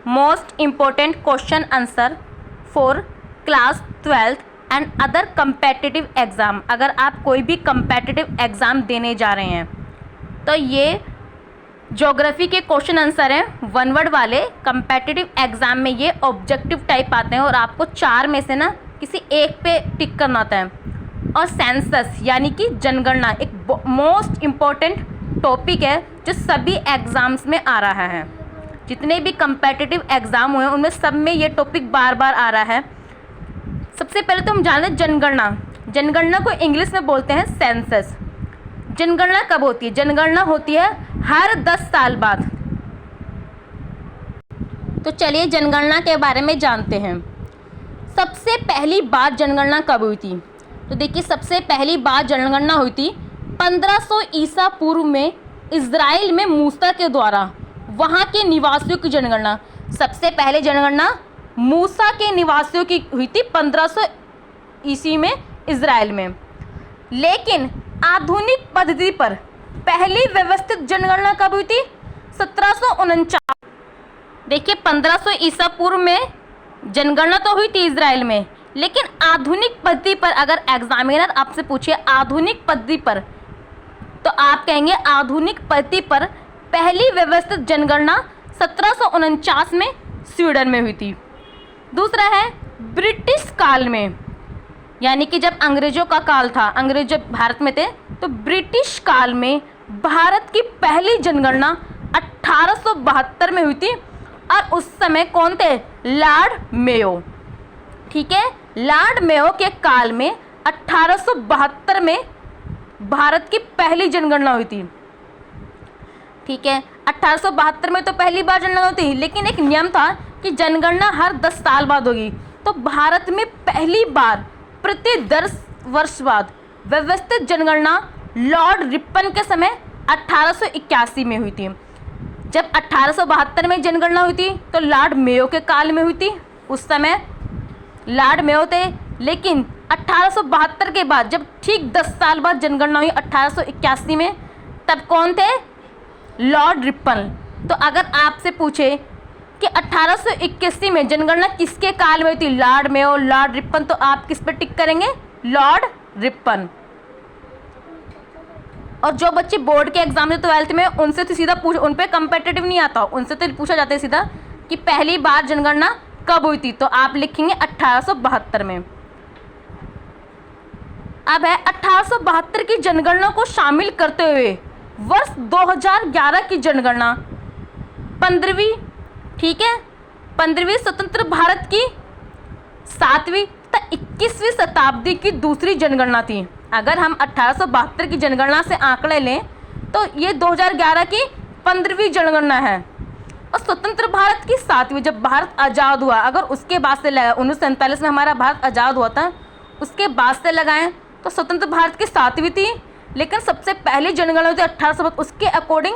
Most important question answer for class 12th and other competitive exam. अगर आप कोई भी कम्पेटिटिव एग्ज़ाम देने जा रहे हैं तो ये ज्योग्राफी के क्वेश्चन आंसर हैं, वन वर्ड वाले। कम्पेटिटिव एग्ज़ाम में ये ऑब्जेक्टिव टाइप आते हैं और आपको 4 में से ना किसी एक पे टिक करना होता है। और सेंसस यानी कि जनगणना एक मोस्ट इम्पॉर्टेंट टॉपिक है जो सभी एग्ज़ाम्स में आ रहा है। जितने भी कम्पेटिटिव एग्ज़ाम हुए उनमें सब में ये टॉपिक बार बार आ रहा है। सबसे पहले तो हम जान लें जनगणना। जनगणना को इंग्लिश में बोलते हैं सेंसस। जनगणना कब होती है? जनगणना होती है हर 10 साल बाद। तो चलिए जनगणना के बारे में जानते हैं। सबसे पहली बार जनगणना कब हुई थी? तो देखिए, सबसे पहली बार जनगणना हुई थी 1500 ईसा पूर्व में इज़राइल में मूसा के द्वारा। वहाँ के निवासियों की जनगणना, सबसे पहले जनगणना मूसा के निवासियों की हुई थी 1500 ईस्वी में इज़राइल में। लेकिन आधुनिक पद्धति पर पहली व्यवस्थित जनगणना कब हुई थी? 1749। देखिए, 1500 ईसा पूर्व में जनगणना तो हुई थी इज़राइल में, लेकिन आधुनिक पद्धति पर अगर एग्जामिनर आपसे पूछे आधुनिक पद्धति पर, तो आप कहेंगे आधुनिक पद्धति पर पहली व्यवस्थित जनगणना 1749 में स्वीडन में हुई थी। दूसरा है ब्रिटिश काल में, यानी कि जब अंग्रेजों का काल था, अंग्रेज जब भारत में थे, तो ब्रिटिश काल में भारत की पहली जनगणना 1872 में हुई थी। और उस समय कौन थे? Lord Mayo. ठीक है, लॉर्ड मेयो के काल में 1872 में भारत की पहली जनगणना हुई थी। ठीक है, 1872 में तो पहली बार जनगणना हुई थी, लेकिन एक नियम था कि जनगणना हर 10 साल बाद होगी। तो भारत में पहली बार प्रति 10 वर्ष बाद व्यवस्थित जनगणना लॉर्ड रिपन के समय 1881 में हुई थी। जब 1872 में जनगणना हुई थी तो लॉर्ड मेयो के काल में हुई थी, उस समय लॉर्ड मेयो थे। लेकिन 1872 के बाद जब ठीक 10 साल बाद जनगणना हुई 1881 में, तब कौन थे? Lord Ripon. तो अगर आपसे पूछे कि 1881 में जनगणना किसके काल में हुई थी? लॉर्ड मेयो, लॉर्ड रिपन, तो आप किस पर टिक करेंगे? Lord Ripon. और जो बच्चे बोर्ड के एग्जाम में 12th में, उनसे तो सीधा उन पे कम्पिटिटिव नहीं आता, उनसे तो पूछा जाता है सीधा कि पहली बार जनगणना कब हुई थी, तो आप लिखेंगे 1872 में। अब है 1872 की जनगणना को शामिल करते हुए वर्ष 2011 की जनगणना 15वीं, ठीक है, 15वीं स्वतंत्र भारत की 7वीं तथा 21वीं शताब्दी की दूसरी जनगणना थी। अगर हम 1872 की जनगणना से आंकड़े लें तो ये 2011 की 15वीं जनगणना है। और स्वतंत्र भारत की 7वीं, जब भारत आज़ाद हुआ, अगर उसके बाद से लगाए 1947 में हमारा भारत आज़ाद हुआ था, उसके बाद से लगाएं तो स्वतंत्र भारत की 7वीं थी। लेकिन सबसे पहली जनगणना थी 1872, उसके अकॉर्डिंग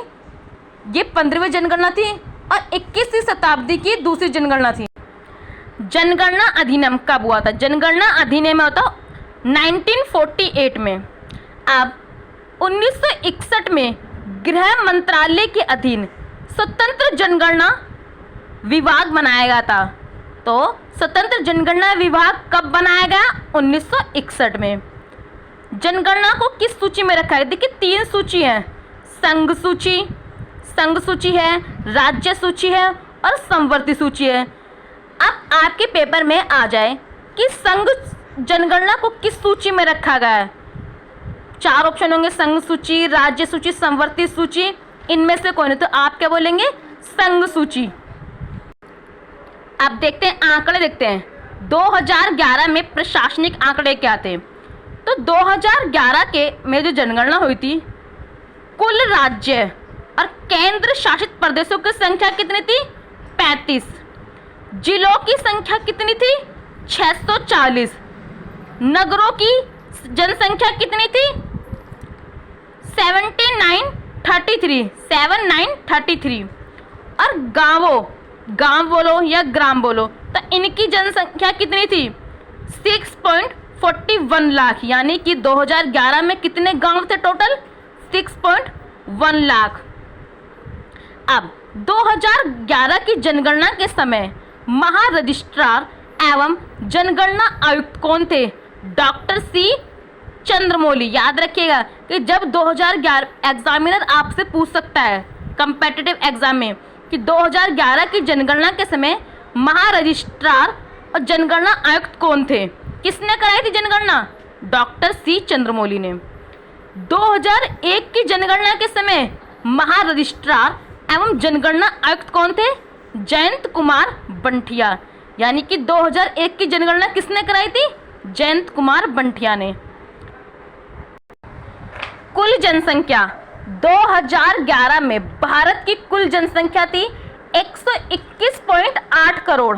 ये 15वीं जनगणना थी और 21वीं शताब्दी की दूसरी जनगणना थी। जनगणना अधिनियम कब हुआ था? जनगणना अधिनियम हुआ था 1948 में। अब 1961 में गृह मंत्रालय के अधीन स्वतंत्र जनगणना विभाग बनाया गया था। तो स्वतंत्र जनगणना विभाग कब बनाया गया? 1961 में। जनगणना को किस सूची में रखा है? देखिए, 3 सूची है, संघ सूची है, राज्य सूची है और समवर्ती सूची है। अब आपके पेपर में आ जाए कि संघ जनगणना को किस सूची में रखा गया है। 4 ऑप्शन होंगे, संघ सूची, राज्य सूची, समवर्ती सूची, इनमें से कौन है? तो आप क्या बोलेंगे? संघ सूची। अब देखते हैं, आंकड़े देखते हैं 2011 में प्रशासनिक आंकड़े क्या थे। तो 2011 के में जो जनगणना हुई थी, कुल राज्य और केंद्र शासित प्रदेशों की संख्या कितनी थी? 35। जिलों की संख्या कितनी थी? 640। नगरों की जनसंख्या कितनी थी? 7933। और गांव बोलो या ग्राम बोलो, तो इनकी जनसंख्या कितनी थी? 6.41 लाख। यानी कि 2011 में कितने गांव थे टोटल? 6.1 लाख। अब 2011 की जनगणना के समय महारजिस्ट्रार एवं जनगणना आयुक्त कौन थे? Doctor C Chandramouli. याद रखिएगा कि जब 2011 एग्जामिनर आपसे पूछ सकता है कंपेटिटिव एग्जाम में कि 2011 की जनगणना के समय महारजिस्ट्रार और जनगणना आयुक्त कौन थे, किसने कराई थी जनगणना? डॉक्टर सी चंद्रमौली ने। 2001 की जनगणना के समय महारजिस्ट्रार एवं जनगणना आयुक्त कौन थे? जयंत कुमार बंठिया। यानी कि 2001 की जनगणना किसने कराई थी? जयंत कुमार बंठिया ने। कुल जनसंख्या 2011 में भारत की कुल जनसंख्या थी 121.8 करोड़।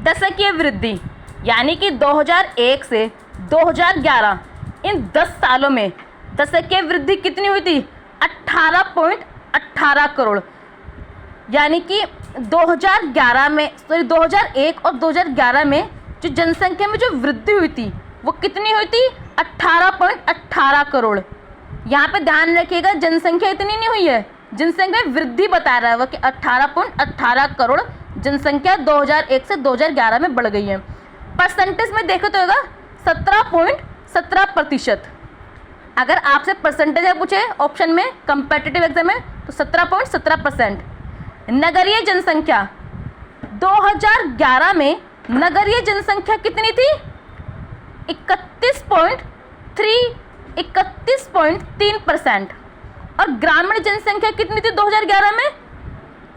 दशकीय वृद्धि यानी कि 2001 से 2011 इन 10 सालों में दशकीय वृद्धि कितनी हुई थी? 18.18 करोड़। यानी कि 2011 में 2001 और 2011 में जो जनसंख्या में जो वृद्धि हुई थी वो कितनी हुई थी? 18.18 करोड़। यहाँ पे ध्यान रखिएगा जनसंख्या इतनी नहीं हुई है, जनसंख्या में वृद्धि बता रहा है वो कि 18.18 करोड़ जनसंख्या 2001 से 2011 में बढ़ गई है। परसेंटेज में देखो तो होगा 17.17%। अगर आपसे परसेंटेज पूछे ऑप्शन में कंपेटिटिव एग्जाम में तो 17.17%। नगरीय जनसंख्या 2011 में नगरीय जनसंख्या कितनी थी? 31.3% और ग्रामीण जनसंख्या कितनी थी 2011 में?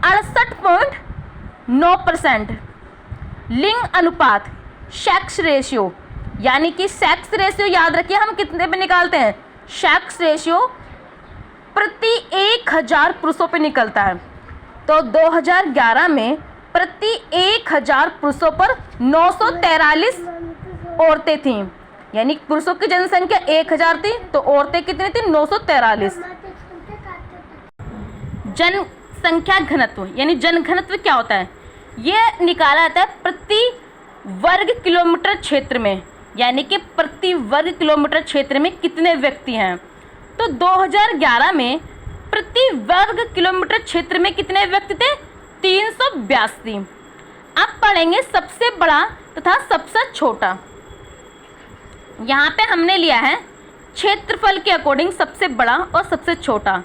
68.9%। लिंग अनुपात सेक्स रेशियो यानी कि सेक्स रेशियो याद रखिए हम कितने पे निकालते हैं? सेक्स रेशियो प्रति 1000 पुरुषों पे निकलता है। तो 2011 में प्रति 1000 पुरुषों पर 943 औरतें थीं। यानी पुरुषों की जनसंख्या 1000 थी तो औरतें कितनी थी? 943। जनसंख्या घनत्व यानी जनघनत्व क्या होता है? ये निकाला जाता है प्रति वर्ग किलोमीटर क्षेत्र में, यानी कि प्रति वर्ग किलोमीटर क्षेत्र में कितने व्यक्ति हैं। तो 2011 में प्रति वर्ग किलोमीटर क्षेत्र में कितने व्यक्ति थे? 382। अब पढ़ेंगे सबसे बड़ा तथा सबसे छोटा। यहाँ पे हमने लिया है क्षेत्रफल के अकॉर्डिंग सबसे बड़ा और सबसे छोटा।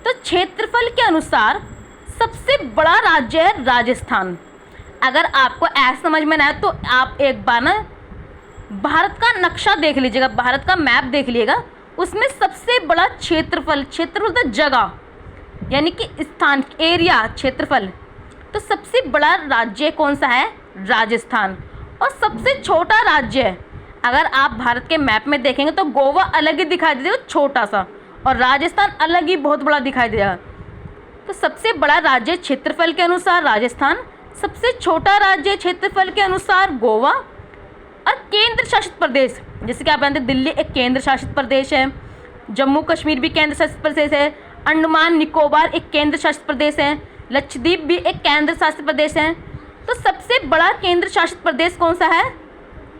तो क्षेत्रफल के अनुसार सबसे बड़ा राज्य है राजस्थान। अगर आपको ऐसा समझ में ना आए तो आप एक बार ना भारत का नक्शा देख लीजिएगा, भारत का मैप देख लीजिएगा, उसमें सबसे बड़ा क्षेत्रफल तो जगह यानी कि स्थान, एरिया, क्षेत्रफल। तो सबसे बड़ा राज्य कौन सा है? राजस्थान। और सबसे छोटा राज्य है, अगर आप भारत के मैप में देखेंगे तो गोवा अलग ही दिखाई देगा छोटा सा, और राजस्थान अलग ही बहुत बड़ा दिखाई देगा। तो सबसे बड़ा राज्य क्षेत्रफल के अनुसार राजस्थान, सबसे छोटा राज्य क्षेत्रफल के अनुसार गोवा, और केंद्र शासित प्रदेश जैसे कि आप जानते हैं दिल्ली एक केंद्र शासित प्रदेश है, जम्मू कश्मीर भी केंद्र शासित प्रदेश है, अंडमान निकोबार एक केंद्र शासित प्रदेश है, लक्षद्वीप भी एक केंद्र शासित प्रदेश है। तो सबसे बड़ा केंद्र शासित प्रदेश कौन सा है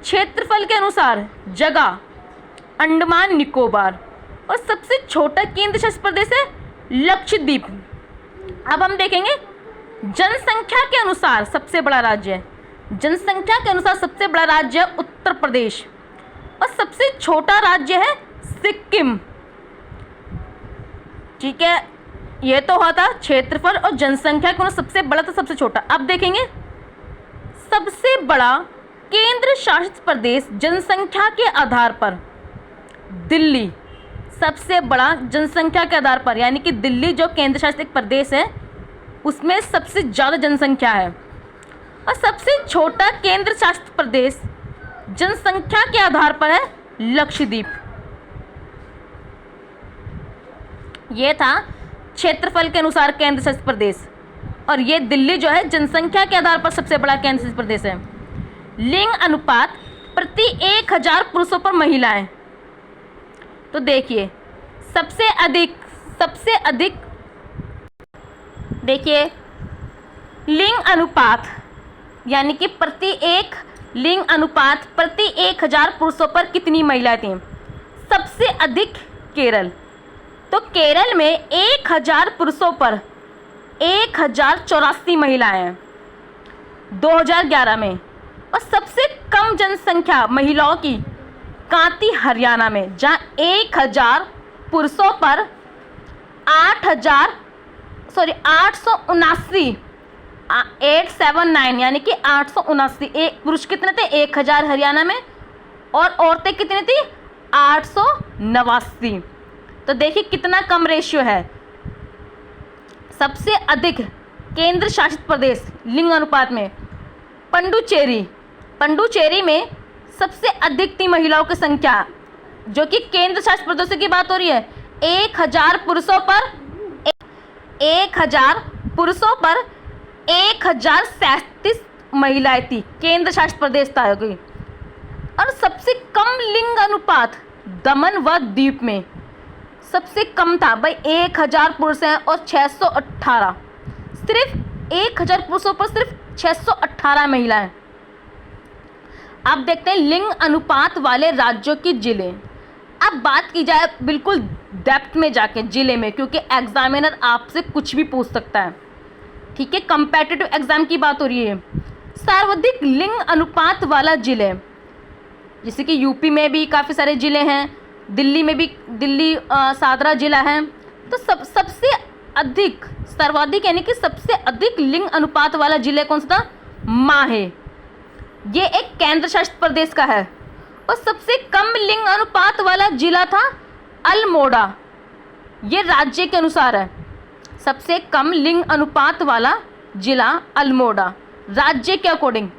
क्षेत्रफल के अनुसार? जगह, अंडमान निकोबार। और सबसे छोटा केंद्र शासित प्रदेश है लक्षद्वीप। अब हम देखेंगे जनसंख्या के अनुसार सबसे बड़ा राज्य है, जनसंख्या के अनुसार सबसे बड़ा राज्य है उत्तर प्रदेश, और सबसे छोटा राज्य है सिक्किम। ठीक है, ये तो हुआ था क्षेत्रफल और जनसंख्या के अनुसार सबसे बड़ा तो सबसे छोटा। अब देखेंगे सबसे बड़ा केंद्र शासित प्रदेश जनसंख्या के आधार पर दिल्ली। सबसे बड़ा जनसंख्या के आधार पर यानी कि दिल्ली जो केंद्र शासित एक प्रदेश है उसमें सबसे ज़्यादा जनसंख्या है। और सबसे छोटा केंद्र शासित प्रदेश जनसंख्या के आधार पर है लक्षद्वीप। ये था क्षेत्रफल के अनुसार केंद्र शासित प्रदेश, और ये दिल्ली जो है जनसंख्या के आधार पर सबसे बड़ा केंद्र शासित प्रदेश है। लिंग अनुपात प्रति 1000 पुरुषों पर महिलाएं। तो देखिए सबसे अधिक देखिए लिंग अनुपात यानी कि लिंग अनुपात प्रति 1000 पुरुषों पर कितनी महिलाएं थीं? सबसे अधिक केरल। तो केरल में 1000 पुरुषों पर 1084 महिलाएं हैं 2011 में। और सबसे कम जनसंख्या महिलाओं की कांति हरियाणा में, जहां 1000 पुरुषों पर 879 यानी कि 879। एक पुरुष कितने थे? 1000 हरियाणा में, और औरतें कितनी थी? 889। तो देखिए कितना कम रेशियो है। सबसे अधिक केंद्र शासित प्रदेश लिंग अनुपात में पंडुचेरी में सबसे अधिक थी महिलाओं की संख्या, जो कि केंद्र शासित प्रदेशों की बात हो रही है। 1000 पुरुषों पर 1037 महिलाएं थी, केंद्र शासित प्रदेश था कोई। और सबसे कम लिंग अनुपात दमन व द्वीप में सबसे कम था भाई, 1000 पुरुष हैं और 618, सिर्फ 1000 पुरुषों पर सिर्फ 618 महिलाएं। अब देखते हैं लिंग अनुपात वाले राज्यों की जिले। अब बात की जाए बिल्कुल डेप्थ में जाके जिले में, क्योंकि एग्जामिनर आपसे कुछ भी पूछ सकता है, ठीक है। कंपेटिटिव एग्जाम की बात हो रही है। सर्वाधिक लिंग अनुपात वाला जिले, जैसे कि यूपी में भी काफ़ी सारे जिले हैं, दिल्ली में भी सादरा जिला है। तो सबसे अधिक सर्वाधिक यानी कि सबसे अधिक लिंग अनुपात वाला जिले कौन सा था? माहे। ये एक केंद्र शासित प्रदेश का है। और सबसे कम लिंग अनुपात वाला जिला था अल्मोड़ा। ये राज्य के अनुसार है। सबसे कम लिंग अनुपात वाला जिला अल्मोड़ा, राज्य के अकॉर्डिंग।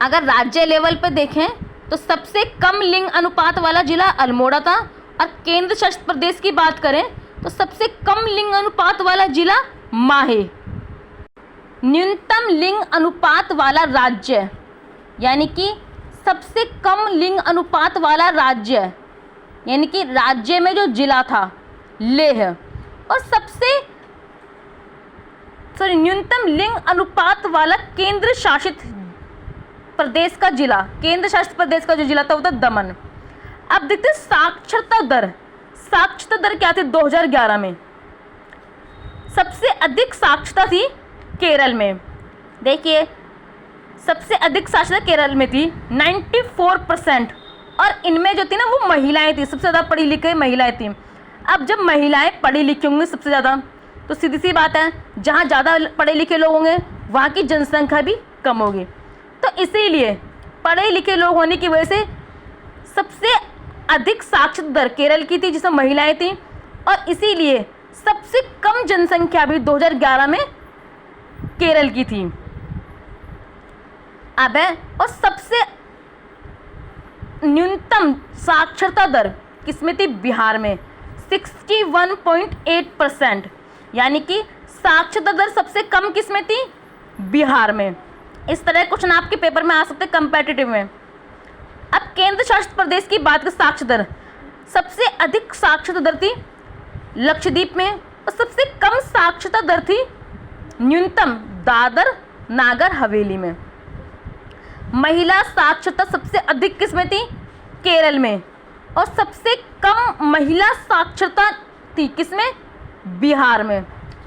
अगर राज्य लेवल पे देखें तो सबसे कम लिंग अनुपात वाला जिला अल्मोड़ा था, और केंद्र शासित प्रदेश की बात करें तो सबसे कम लिंग अनुपात वाला जिला माहे। न्यूनतम लिंग अनुपात वाला राज्य, यानी कि सबसे कम लिंग अनुपात वाला राज्य, यानी कि राज्य में जो जिला था लेह। और न्यूनतम लिंग अनुपात वाला केंद्र शासित प्रदेश का जिला, केंद्र शासित प्रदेश का जो जिला था वो था दमन। अब देखते हैं साक्षरता दर। साक्षरता दर क्या थी 2011 में? सबसे अधिक साक्षरता थी केरल में। देखिए सबसे अधिक साक्षरता केरल में थी 94%, और इनमें जो थी ना वो महिलाएं थी, सबसे ज़्यादा पढ़ी लिखी महिलाएं थी। अब जब महिलाएं पढ़ी लिखी होंगी सबसे ज़्यादा, तो सीधी सी बात है जहाँ ज़्यादा पढ़े लिखे लोग होंगे वहाँ की जनसंख्या भी कम होगी। तो इसीलिए पढ़े लिखे लोग होने की वजह से सबसे अधिक साक्षरता दर केरल की थी, जिसमें महिलाएं थी, और इसीलिए सबसे कम जनसंख्या भी 2011 में केरल की थी। अब है, और सबसे न्यूनतम साक्षरता दर किसमें थी? बिहार में 61.8%, यानी कि साक्षरता दर सबसे कम किसमें थी? बिहार में। इस तरह क्वेश्चन आपके पेपर में आ सकते हैं कंपेटिटिव में। अब केंद्र शासित प्रदेश की बात करें साक्षरता दर, सबसे अधिक साक्षरता दर थी लक्षद्वीप में, और सबसे कम साक्षरता दर थी न्यूनतम दादर नागर हवेली में। महिला साक्षरता सबसे अधिक किसमें थी? केरल में। और सबसे कम महिला साक्षरता थी किसमें? बिहार में।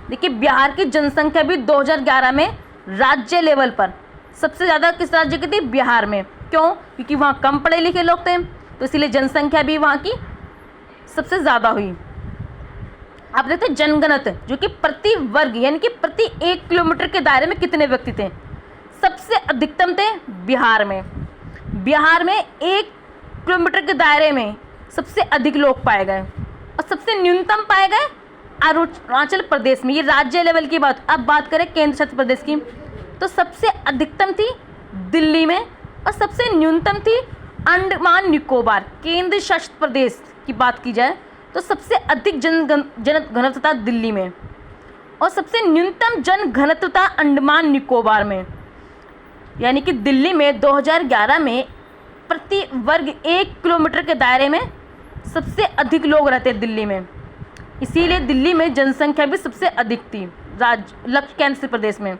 देखिए बिहार की जनसंख्या भी 2011 में राज्य लेवल पर सबसे ज़्यादा किस राज्य की थी? बिहार में। क्यों? क्योंकि वहाँ कम पढ़े लिखे लोग थे, तो इसीलिए जनसंख्या भी वहाँ की सबसे ज़्यादा हुई। आप देखते हैं जनगणना, जो कि प्रति वर्ग यानी कि प्रति 1 किलोमीटर के दायरे में कितने व्यक्ति थे? सबसे अधिकतम थे बिहार में। बिहार में 1 किलोमीटर के दायरे में सबसे अधिक लोग पाए गए, और सबसे न्यूनतम पाए गए अरुणाचल प्रदेश में। ये राज्य लेवल की बात। अब बात करें केंद्र शासित प्रदेश की, तो सबसे अधिकतम थी दिल्ली में, और सबसे न्यूनतम थी अंडमान निकोबार। केंद्र शासित प्रदेश की बात की जाए तो सबसे अधिक जन घनत्व था दिल्ली में, और सबसे न्यूनतम जन घनत्व था अंडमान निकोबार में। यानी कि दिल्ली में 2011 में प्रति वर्ग 1 किलोमीटर के दायरे में सबसे अधिक लोग रहते हैं दिल्ली में, इसीलिए दिल्ली में जनसंख्या भी सबसे अधिक थी केंद्र शासित प्रदेश में।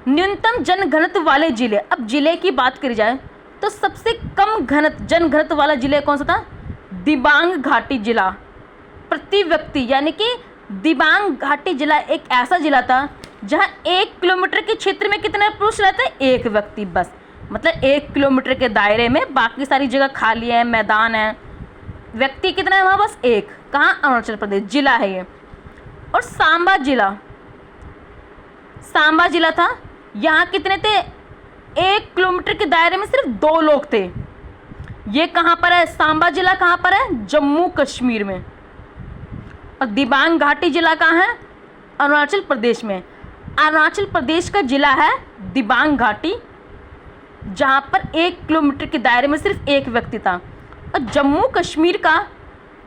न्यूनतम जन घनत्व वाले जिले। अब जिले की बात करी जाए तो सबसे कम जन घनत्व वाला जिले कौन सा था? दिबांग घाटी जिला। प्रति व्यक्ति, यानी कि दिबांग घाटी जिला एक ऐसा जिला था जहां 1 किलोमीटर के क्षेत्र में कितने पुरुष रहते हैं? 1 व्यक्ति बस। मतलब 1 किलोमीटर के दायरे में, बाकी सारी जगह खाली है, मैदान है, व्यक्ति कितना है वहाँ? बस 1। कहाँ? अरुणाचल प्रदेश जिला है ये। और सांबा जिला था, यहाँ कितने थे? 1 किलोमीटर के दायरे में सिर्फ 2 लोग थे। ये कहाँ पर है? सांबा जिला कहाँ पर है? जम्मू कश्मीर में। और दिबांग घाटी जिला कहाँ है? अरुणाचल प्रदेश में। अरुणाचल प्रदेश का जिला है दिबांग घाटी, जहाँ पर 1 किलोमीटर के दायरे में सिर्फ 1 व्यक्ति था। और जम्मू कश्मीर का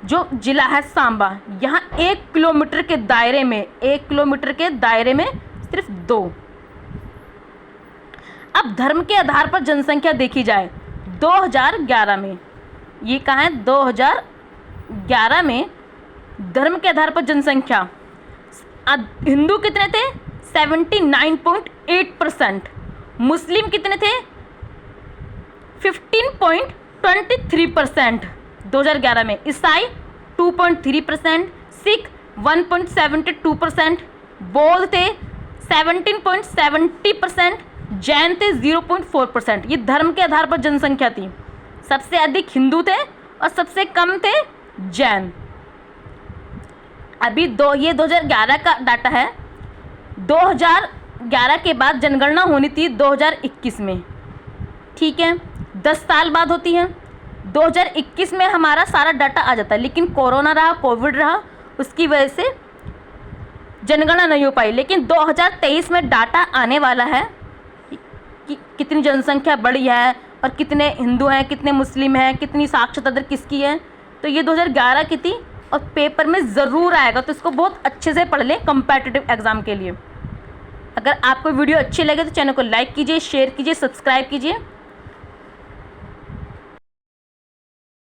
जो जिला है सांबा, यहाँ 1 किलोमीटर के दायरे में, 1 किलोमीटर के दायरे में सिर्फ 2। अब धर्म के आधार पर जनसंख्या देखी जाए 2011 में, ये कहाँ है? 2011 में धर्म के आधार पर जनसंख्या, हिंदू कितने थे? 79.8%, मुस्लिम कितने थे? 15.23% 2011 में, ईसाई 2.3%, सिख 1.72%, बौद्ध थे 17.70%, जैन थे 0.4%। ये धर्म के आधार पर जनसंख्या थी। सबसे अधिक हिंदू थे और सबसे कम थे जैन। अभी ये 2011 का डाटा है। 2011 के बाद जनगणना होनी थी 2021 में, ठीक है, 10 साल बाद होती है। 2021 में हमारा सारा डाटा आ जाता है, लेकिन कोरोना रहा, कोविड रहा, उसकी वजह से जनगणना नहीं हो पाई। लेकिन 2023 में डाटा आने वाला है कि कितनी जनसंख्या बढ़ी है और कितने हिंदू हैं, कितने मुस्लिम हैं, कितनी साक्षरता दर किसकी है। तो ये 2011 की थी और पेपर में ज़रूर आएगा, तो इसको बहुत अच्छे से पढ़ लें कम्पिटिटिव एग्ज़ाम के लिए। अगर आपको वीडियो अच्छी लगे तो चैनल को लाइक कीजिए, शेयर कीजिए, सब्सक्राइब कीजिए।